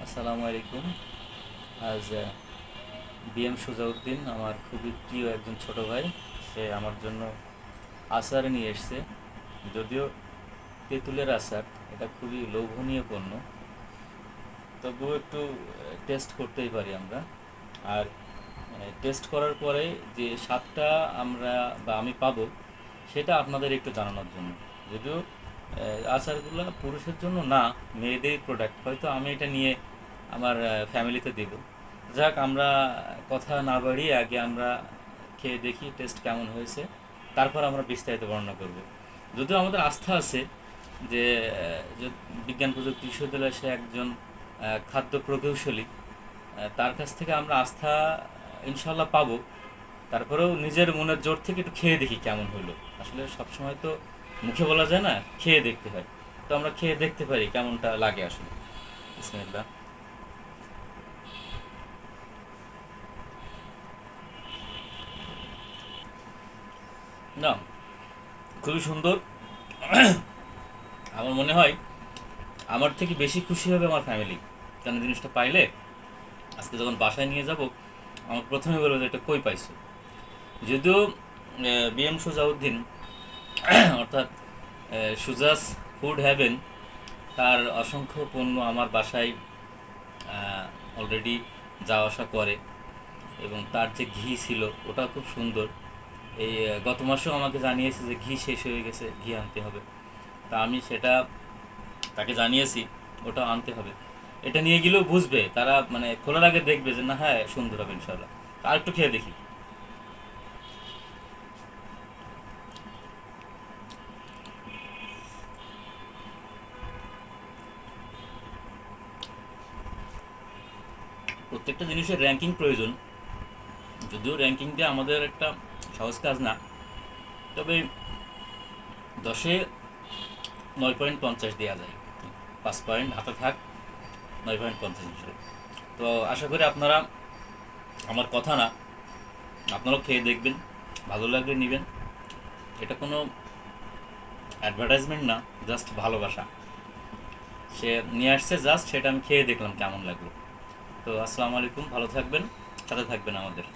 আসসালামু আলাইকুম। আজ বিএম সুজাউদ্দিন আমার খুবই প্রিয় একজন ছোট ভাই। সে আমার জন্য আচার নিয়ে এসছে। যদিও তেঁতুলের আচার, এটা খুবই লোভনীয় পণ্য, তবুও একটু টেস্ট করতেই পারি আমরা। আর টেস্ট করার পরে যে স্বাদটা আমরা বা আমি পাবো, সেটা আপনাদের একটু জানানোর জন্য। যদিও আচারগুলো পুরুষের জন্য না, মেয়েদের প্রোডাক্ট, হয়তো আমি এটা নিয়ে আমার ফ্যামিলিতে দেব। যাক, আমরা কথা না বাড়িয়ে আগে আমরা খেয়ে দেখি টেস্ট কেমন হয়েছে, তারপর আমরা বিস্তারিত বর্ণনা করব। যদিও আমাদের আস্থা আছে যে বিজ্ঞান প্রযুক্তি বিশ্ববিদ্যালয়ে সে একজন খাদ্য প্রকৌশলী, তার কাছ থেকে আমরা আস্থা ইনশাল্লাহ পাবো। তারপরেও নিজের মনের জোর থেকে একটু খেয়ে দেখি কেমন হলো। আসলে সবসময় তো মুখে বলা যায় না, খেয়ে দেখতে হয়। তো আমরা খেয়ে দেখতে পারি কেমনটা লাগে আসলে। বিসমিল্লাহ। না, খুবই সুন্দর। আমার মনে হয় আমার থেকে বেশি খুশি হবে আমার ফ্যামিলি, কারণ জিনিসটা পাইলে আজকে যখন বাসায় নিয়ে যাব, আমার প্রথমে বলবো যে এটা কই পাইছো। যদিও বিএম সুজাউদ্দিন অর্থাৎ সুজাস ফুড হ্যাভেন, তার অসংখ্য পণ্য আমার বাসায় অলরেডি যাওয়া আসা করে, এবং তার যে ঘি ছিল ওটা খুব সুন্দর। এই গত মাসেও আমাকে জানিয়েছে যে ঘি শেষ হয়ে গেছে, ঘি আনতে হবে। তা আমি সেটা তাকে জানিয়েছি, ওটা আনতে হবে। এটা নিয়ে গেলেও বুঝবে তারা, মানে খোলার আগে দেখবে যে না, হ্যাঁ সুন্দর হবে ইনশাল্লাহ। আর একটু খেয়ে দেখি। প্রত্যেকটা জিনিসের র্যাঙ্কিং প্রয়োজন, যদিও র্যাঙ্কিংটা আমাদের একটা সহজ কাজ না। তবে 10-এ 9.50 দেওয়া যায়। 5 পয়েন্ট হাতে থাক, 9.50 হিসেবে। তো আশা করি আপনারা, আমার কথা না, আপনারাও খেয়ে দেখবেন, ভালো লাগলে নেবেন। এটা কোনো অ্যাডভার্টাইজমেন্ট না, জাস্ট ভালোবাসা। সে নিয়ে আসছে, জাস্ট সেটা আমি খেয়ে দেখলাম কেমন লাগলো। তো আসসালামু আলাইকুম, ভালো থাকবেন, সাথে থাকবেন আমাদের।